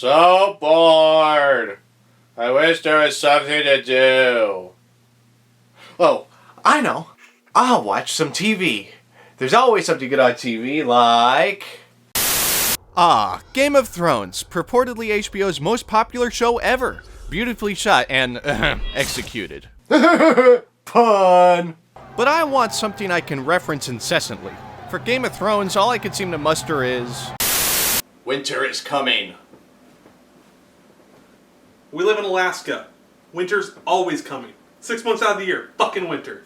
So bored. I wish there was something to do. Oh, I know. I'll watch some TV. There's always something good on TV, like... Game of Thrones, purportedly HBO's most popular show ever. Beautifully shot and executed. Pun! But I want something I can reference incessantly. For Game of Thrones, all I could seem to muster is... Winter is coming. We live in Alaska. Winter's always coming. 6 months out of the year, fucking winter.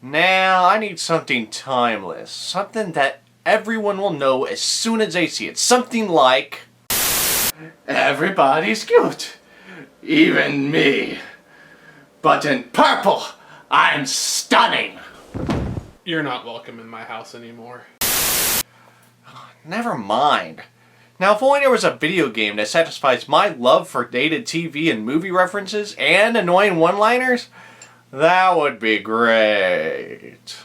Now, I need something timeless. Something that everyone will know as soon as they see it. Something like... Everybody's cute. Even me. But in purple, I'm stunning. You're not welcome in my house anymore. Never mind. Now, if only there was a video game that satisfies my love for dated TV and movie references and annoying one-liners, that would be great.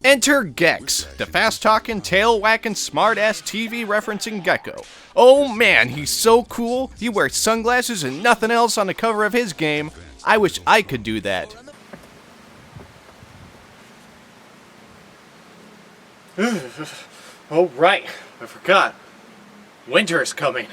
Enter Gex, the fast-talking, tail-whacking, smart-ass TV-referencing Gecko. Oh man, he's so cool. He wears sunglasses and nothing else on the cover of his game. I wish I could do that. Oh, right. I forgot. Winter is coming.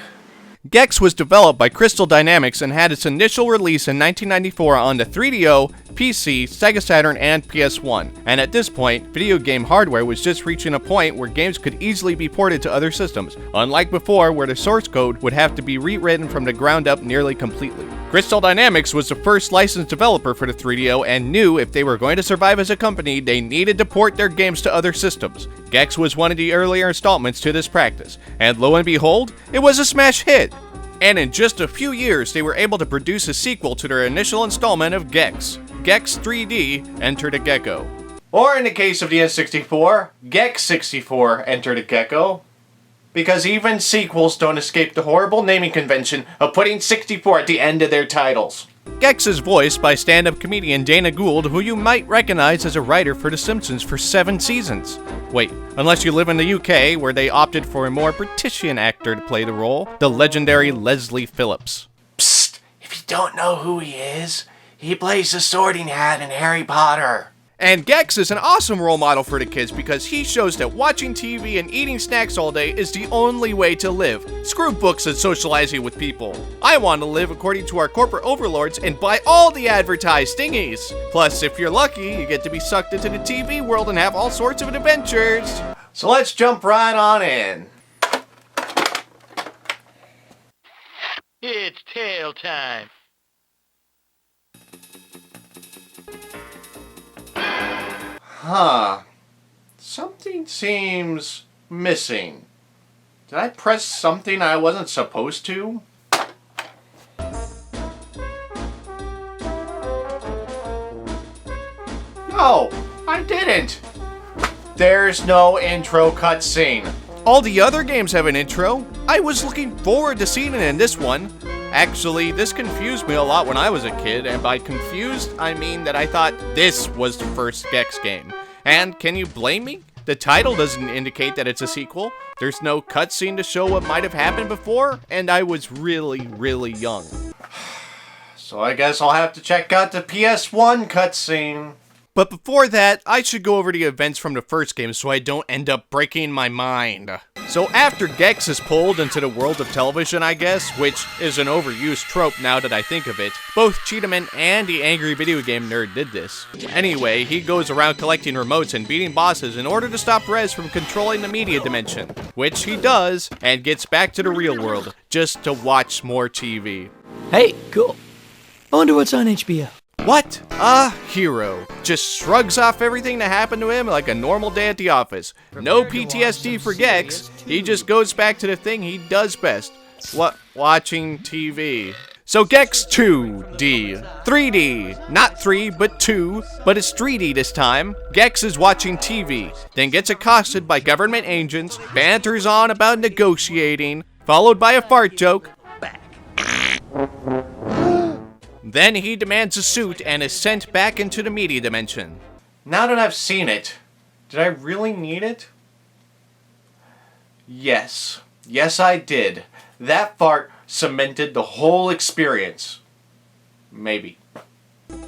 Gex was developed by Crystal Dynamics and had its initial release in 1994 on the 3DO, PC, Sega Saturn, and PS1. And at this point, video game hardware was just reaching a point where games could easily be ported to other systems, unlike before where the source code would have to be rewritten from the ground up nearly completely. Crystal Dynamics was the first licensed developer for the 3DO and knew if they were going to survive as a company, they needed to port their games to other systems. Gex was one of the earlier installments to this practice, and lo and behold, it was a smash hit. And in just a few years, they were able to produce a sequel to their initial installment of Gex. Gex 3D, Enter the Gecko. Or in the case of the N64, Gex 64, Enter the Gecko. Because even sequels don't escape the horrible naming convention of putting 64 at the end of their titles. Gex is voiced by stand-up comedian Dana Gould, who you might recognize as a writer for The Simpsons for 7 seasons. Wait, unless you live in the UK, where they opted for a more Britishian actor to play the role, the legendary Leslie Phillips. Psst, if you don't know who he is, he plays the Sorting Hat in Harry Potter. And Gex is an awesome role model for the kids because he shows that watching TV and eating snacks all day is the only way to live. Screw books and socializing with people. I want to live according to our corporate overlords and buy all the advertised thingies. Plus, if you're lucky, you get to be sucked into the TV world and have all sorts of adventures. So let's jump right on in. It's tail time. Huh. Something seems missing. Did I press something I wasn't supposed to? No, I didn't. There's no intro cutscene. All the other games have an intro. I was looking forward to seeing it in this one. Actually, this confused me a lot when I was a kid, and by confused, I mean that I thought this was the first Gex game. And can you blame me? The title doesn't indicate that it's a sequel. There's no cutscene to show what might have happened before, and I was really, really young. So I guess I'll have to check out the PS1 cutscene. But before that, I should go over the events from the first game so I don't end up breaking my mind. So after Gex is pulled into the world of television, I guess, which is an overused trope now that I think of it, both Cheetahman and the Angry Video Game Nerd did this. Anyway, he goes around collecting remotes and beating bosses in order to stop Rez from controlling the media dimension, which he does, and gets back to the real world, just to watch more TV. Hey, cool. I wonder what's on HBO. What? A hero. Just shrugs off everything that happened to him like a normal day at the office. No PTSD for Gex. He just goes back to the thing he does best. Watching TV. So Gex 2D. 3D. Not 3, but 2. But it's 3D this time. Gex is watching TV, then gets accosted by government agents, banters on about negotiating, followed by a fart joke. Then he demands a suit and is sent back into the media dimension. Now that I've seen it, did I really need it? Yes. Yes, I did. That fart cemented the whole experience. Maybe.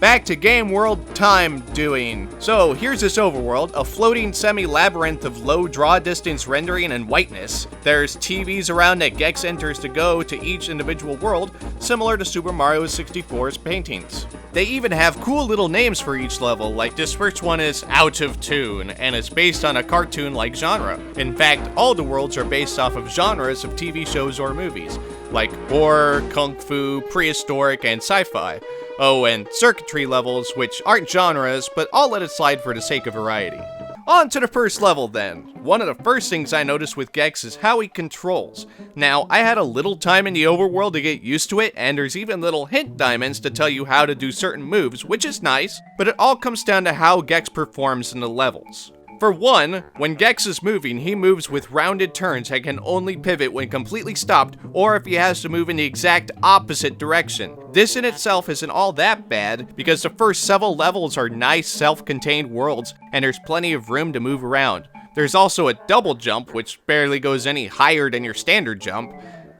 Back to game world time doing. So here's this overworld, a floating semi-labyrinth of low draw distance rendering and whiteness. There's TVs around that Gex enters to go to each individual world, similar to Super Mario 64's paintings. They even have cool little names for each level, like this first one is Out of Tune, and is based on a cartoon-like genre. In fact, all the worlds are based off of genres of TV shows or movies, like horror, kung fu, prehistoric, and sci-fi. Oh, and circuitry levels, which aren't genres, but I'll let it slide for the sake of variety. On to the first level then. One of the first things I noticed with Gex is how he controls. Now, I had a little time in the overworld to get used to it, and there's even little hint diamonds to tell you how to do certain moves, which is nice, but it all comes down to how Gex performs in the levels. For one, when Gex is moving, he moves with rounded turns and can only pivot when completely stopped or if he has to move in the exact opposite direction. This in itself isn't all that bad because the first several levels are nice self-contained worlds and there's plenty of room to move around. There's also a double jump, which barely goes any higher than your standard jump.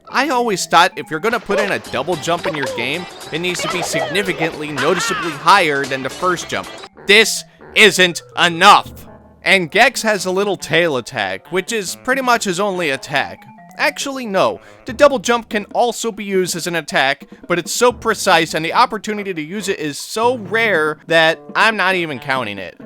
I always thought if you're gonna put in a double jump in your game, it needs to be significantly noticeably higher than the first jump. This isn't enough! And Gex has a little tail attack, which is pretty much his only attack. Actually, no. The double jump can also be used as an attack, but it's so precise and the opportunity to use it is so rare that I'm not even counting it.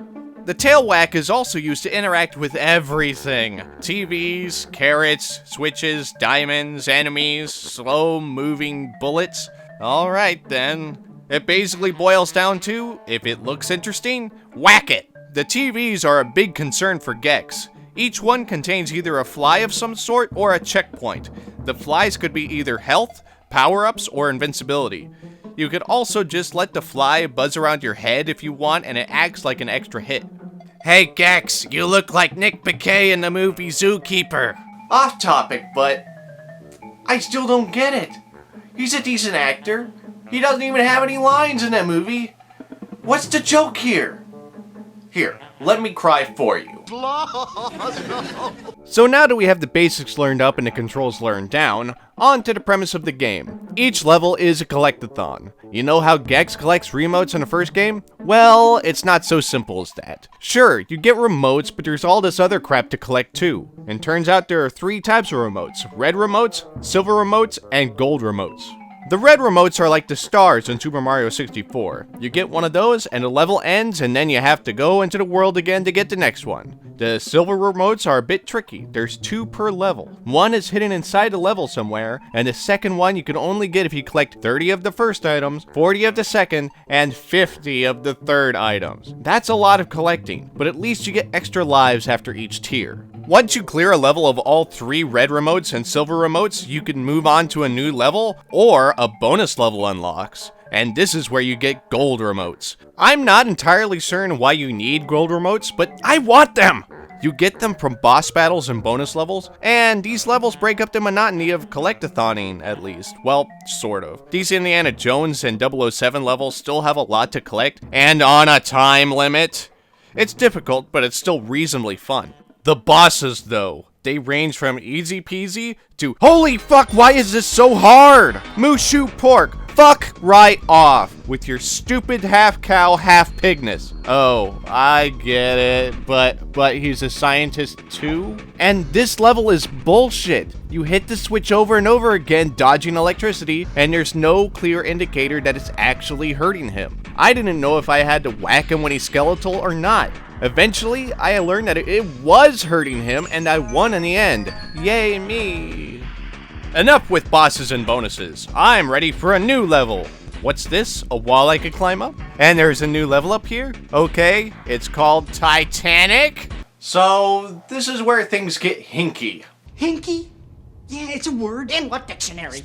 The tail whack is also used to interact with everything. TVs, carrots, switches, diamonds, enemies, slow-moving bullets. Alright then. It basically boils down to, if it looks interesting, whack it! The TVs are a big concern for Gex. Each one contains either a fly of some sort or a checkpoint. The flies could be either health, power-ups, or invincibility. You could also just let the fly buzz around your head if you want and it acts like an extra hit. Hey Gex, you look like Nick Bakay in the movie Zookeeper. Off topic, but I still don't get it. He's a decent actor. He doesn't even have any lines in that movie. What's the joke here? Here, let me cry for you. So now that we have the basics learned up and the controls learned down, on to the premise of the game. Each level is a collectathon. You know how Gex collects remotes in the first game? Well, it's not so simple as that. Sure, you get remotes, but there's all this other crap to collect too. And turns out there are 3 types of remotes: red remotes, silver remotes, and gold remotes. The red remotes are like the stars in Super Mario 64. You get one of those and the level ends and then you have to go into the world again to get the next one. The silver remotes are a bit tricky. There's 2 per level. One is hidden inside the level somewhere, and the second one you can only get if you collect 30 of the first items, 40 of the second, and 50 of the third items. That's a lot of collecting, but at least you get extra lives after each tier. Once you clear a level of all 3 red remotes and silver remotes, you can move on to a new level, or a bonus level unlocks. And this is where you get gold remotes. I'm not entirely certain why you need gold remotes, but I want them! You get them from boss battles and bonus levels, and these levels break up the monotony of collectathoning, at least. Well, sort of. These Indiana Jones and 007 levels still have a lot to collect, and on a time limit. It's difficult, but it's still reasonably fun. The bosses, though, they range from easy peasy to holy fuck, why is this so hard? Mushu pork, fuck right off with your stupid half cow, half pigness. Oh, I get it, but he's a scientist too? And this level is bullshit. You hit the switch over and over again, dodging electricity, and there's no clear indicator that it's actually hurting him. I didn't know if I had to whack him when he's skeletal or not. Eventually, I learned that it was hurting him, and I won in the end. Yay me! Enough with bosses and bonuses. I'm ready for a new level. What's this? A wall I could climb up? And there's a new level up here? Okay, it's called Titanic? So, this is where things get hinky. Hinky? Yeah, it's a word. In what dictionary?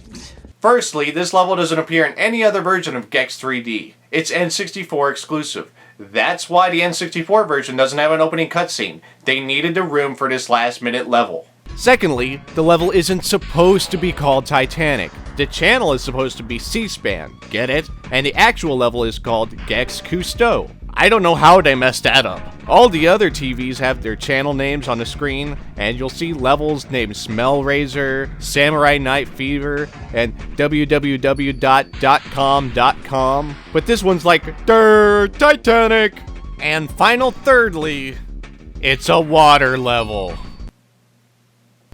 Firstly, this level doesn't appear in any other version of Gex 3D. It's N64 exclusive. That's why the N64 version doesn't have an opening cutscene. They needed the room for this last-minute level. Secondly, the level isn't supposed to be called Titanic. The channel is supposed to be C-SPAN, get it? And the actual level is called Gex Cousteau. I don't know how they messed that up. All the other TVs have their channel names on the screen, and you'll see levels named Smell Razor, Samurai Night Fever, and www.com.com. But this one's like, Titanic! And final thirdly, it's a water level.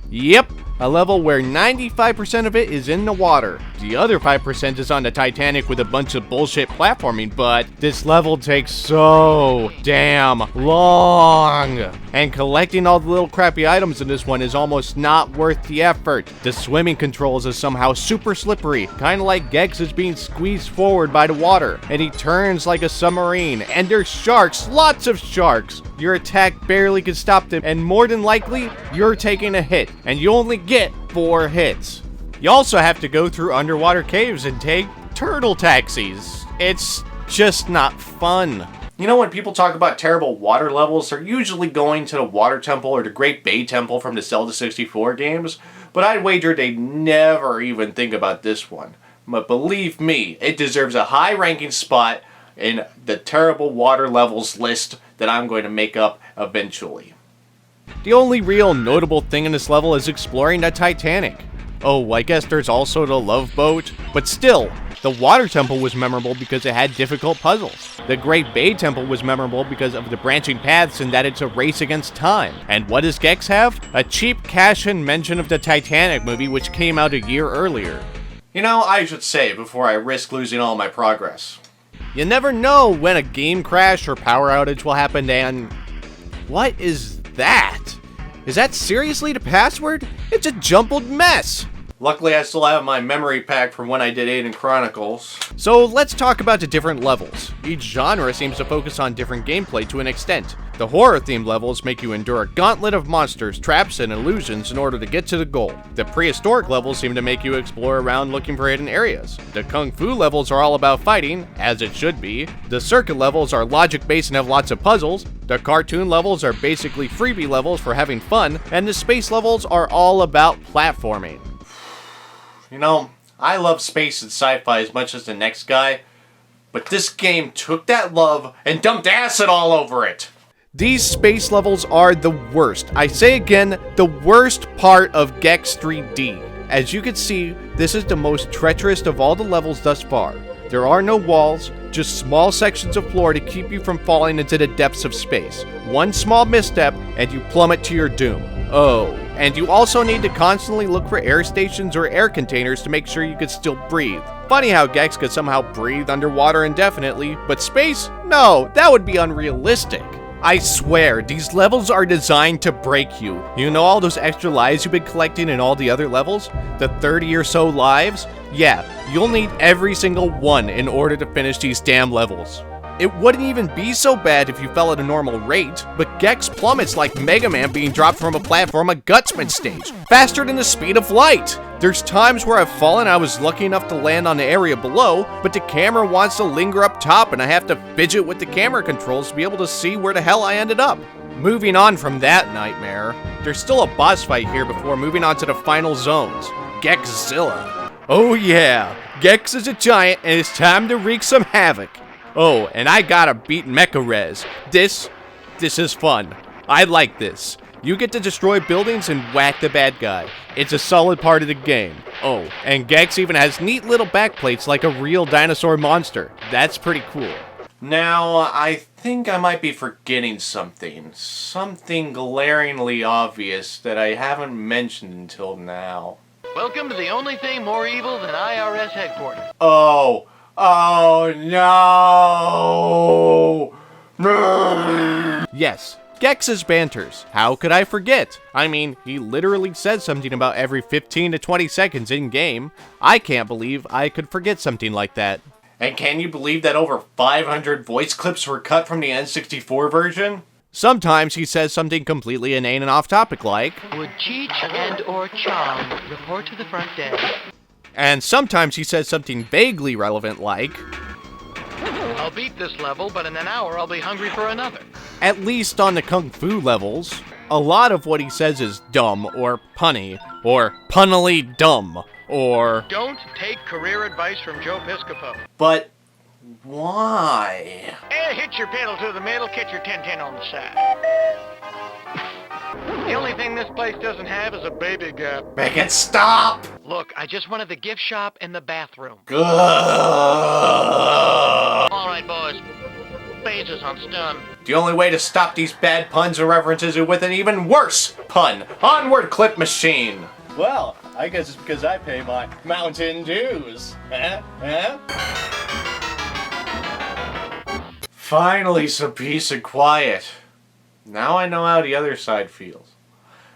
Yep, a level where 95% of it is in the water. The other 5% is on the Titanic with a bunch of bullshit platforming, but this level takes so damn long. And collecting all the little crappy items in this one is almost not worth the effort. The swimming controls is somehow super slippery, kinda like Gex is being squeezed forward by the water, and he turns like a submarine, and there's sharks, lots of sharks. Your attack barely can stop them, and more than likely, you're taking a hit, and you only get 4 hits. You also have to go through underwater caves and take turtle taxis. It's just not fun. You know, when people talk about terrible water levels, they're usually going to the Water Temple or the Great Bay Temple from the Zelda 64 games, but I'd wager they never even think about this one. But believe me, it deserves a high-ranking spot in the terrible water levels list that I'm going to make up eventually. The only real notable thing in this level is exploring the Titanic. Oh, I guess there's also the Love Boat, but still, the Water Temple was memorable because it had difficult puzzles. The Great Bay Temple was memorable because of the branching paths and that it's a race against time. And what does Gex have? A cheap cash-in mention of the Titanic movie, which came out a year earlier. You know, I should say before I risk losing all my progress. You never know when a game crash or power outage will happen, and... what is that? Is that seriously the password? It's a jumbled mess! Luckily, I still have my memory pack from when I did Aiden Chronicles. So let's talk about the different levels. Each genre seems to focus on different gameplay to an extent. The horror-themed levels make you endure a gauntlet of monsters, traps, and illusions in order to get to the goal. The prehistoric levels seem to make you explore around looking for hidden areas. The kung fu levels are all about fighting, as it should be. The circuit levels are logic-based and have lots of puzzles. The cartoon levels are basically freebie levels for having fun, and the space levels are all about platforming. You know, I love space and sci-fi as much as the next guy, but this game took that love and dumped acid all over it. These space levels are the worst. I say again, the worst part of Gex 3D. As you can see, this is the most treacherous of all the levels thus far. There are no walls, just small sections of floor to keep you from falling into the depths of space. One small misstep and you plummet to your doom. Oh, and you also need to constantly look for air stations or air containers to make sure you can still breathe. Funny how Gex could somehow breathe underwater indefinitely, but space? No, that would be unrealistic. I swear, these levels are designed to break you. You know all those extra lives you've been collecting in all the other levels? The 30 or so lives? Yeah, you'll need every single one in order to finish these damn levels. It wouldn't even be so bad if you fell at a normal rate, but Gex plummets like Mega Man being dropped from a platform at Gutsman stage, faster than the speed of light. There's times where I've fallen, I was lucky enough to land on the area below, but the camera wants to linger up top and I have to fidget with the camera controls to be able to see where the hell I ended up. Moving on from that nightmare, there's still a boss fight here before moving on to the final zones, Gexzilla. Oh yeah, Gex is a giant and it's time to wreak some havoc. Oh, and I gotta beat Mecha Res. This is fun. I like this. You get to destroy buildings and whack the bad guy. It's a solid part of the game. Oh, and Gex even has neat little backplates like a real dinosaur monster. That's pretty cool. Now, I think I might be forgetting something. Something glaringly obvious that I haven't mentioned until now. Welcome to the only thing more evil than IRS headquarters. Oh no! Yes, Gex's banters. How could I forget? I mean, he literally says something about every 15 to 20 seconds in-game. I can't believe I could forget something like that. And can you believe that over 500 voice clips were cut from the N64 version? Sometimes he says something completely inane and off-topic like, Would Cheech and or Chong report to the front desk? and sometimes he says something vaguely relevant like, I'll beat this level, but in an hour I'll be hungry for another. at least on the Kung Fu levels. A lot of what he says is dumb, or punny, or punnily dumb, or... Don't take career advice from Joe Piscopo. But Why? Hit your pedal to the middle, catch your 10-10 on the side. The only thing this place doesn't have is a baby gap. Make it stop! Look, I just wanted the gift shop and the bathroom. Good. All right, boys. Phases on stun. The only way to stop these bad puns or references is with an even worse pun. Onward, clip machine. Well, I guess it's because I pay my mountain dues. Finally, some peace and quiet. Now I know how the other side feels.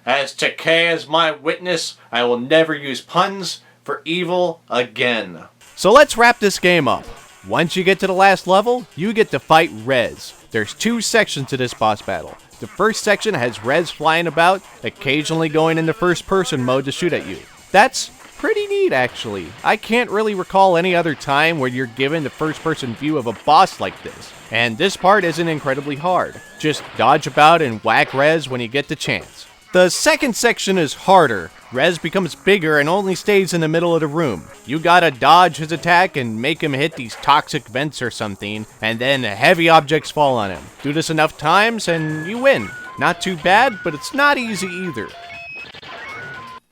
As Takei as my witness, I will never use puns for evil again. So let's wrap this game up. Once you get to the last level, you get to fight Rez. There's 2 sections to this boss battle. The first section has Rez flying about, occasionally going into first-person mode to shoot at you. That's pretty neat, actually. I can't really recall any other time where you're given the first-person view of a boss like this. And this part isn't incredibly hard. Just dodge about and whack Rez when you get the chance. The second section is harder. Rez becomes bigger and only stays in the middle of the room. You gotta dodge his attack and make him hit these toxic vents or something, and then heavy objects fall on him. Do this enough times and you win. Not too bad, but it's not easy either.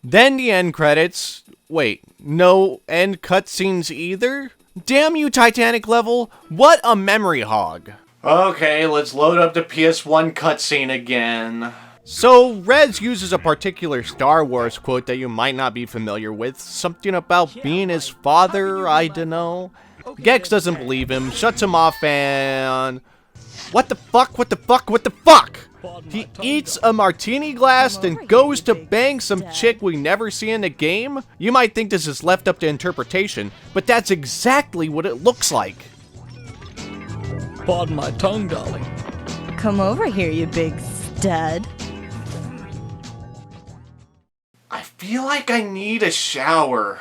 Then the end credits. Wait, no end cutscenes either? Damn you, Titanic level! What a memory hog. Okay, let's load up the PS1 cutscene again. So, Rez uses a particular Star Wars quote that you might not be familiar with. Something about being his father, I dunno. Gex doesn't believe him, shuts him off, and... What the fuck? What the fuck? What the fuck? He eats a martini glass, then goes to bang some chick we never see in the game? You might think this is left up to interpretation, but that's exactly what it looks like. Pardon my tongue, darling. Come over here, you big stud. I feel like I need a shower.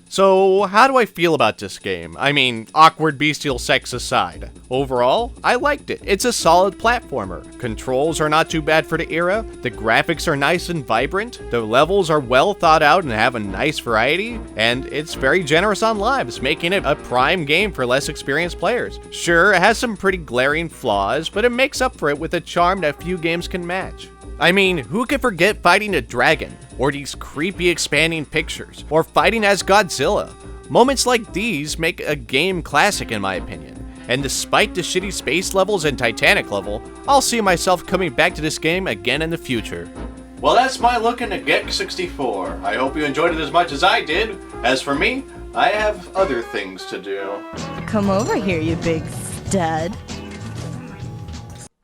So, how do I feel about this game? I mean, awkward bestial sex aside. Overall, I liked it. It's a solid platformer. Controls are not too bad for the era. The graphics are nice and vibrant. The levels are well thought out and have a nice variety. And it's very generous on lives, making it a prime game for less experienced players. Sure, it has some pretty glaring flaws, but it makes up for it with a charm that few games can match. I mean, who could forget fighting a dragon, or these creepy expanding pictures, or fighting as Godzilla? Moments like these make a game classic in my opinion, and despite the shitty space levels and Titanic level, I'll see myself coming back to this game again in the future. Well, that's my look into Gecko. I hope you enjoyed it as much as I did. As for me, I have other things to do. Come over here, you big stud.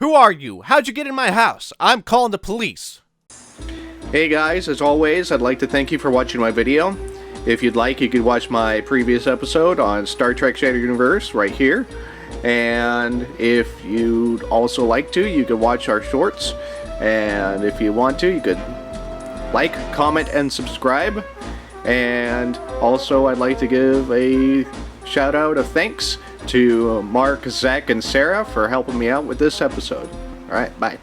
Who are you? How'd you get in my house? I'm calling the police. Hey guys, as always, I'd like to thank you for watching my video. If you'd like, you could watch my previous episode on Star Trek Shattered Universe right here. And if you'd also like to, you could watch our shorts. And if you want to, you could like, comment, and subscribe. And also, I'd like to give a shout out of thanks to Mark, Zach, and Sarah for helping me out with this episode. Alright, bye.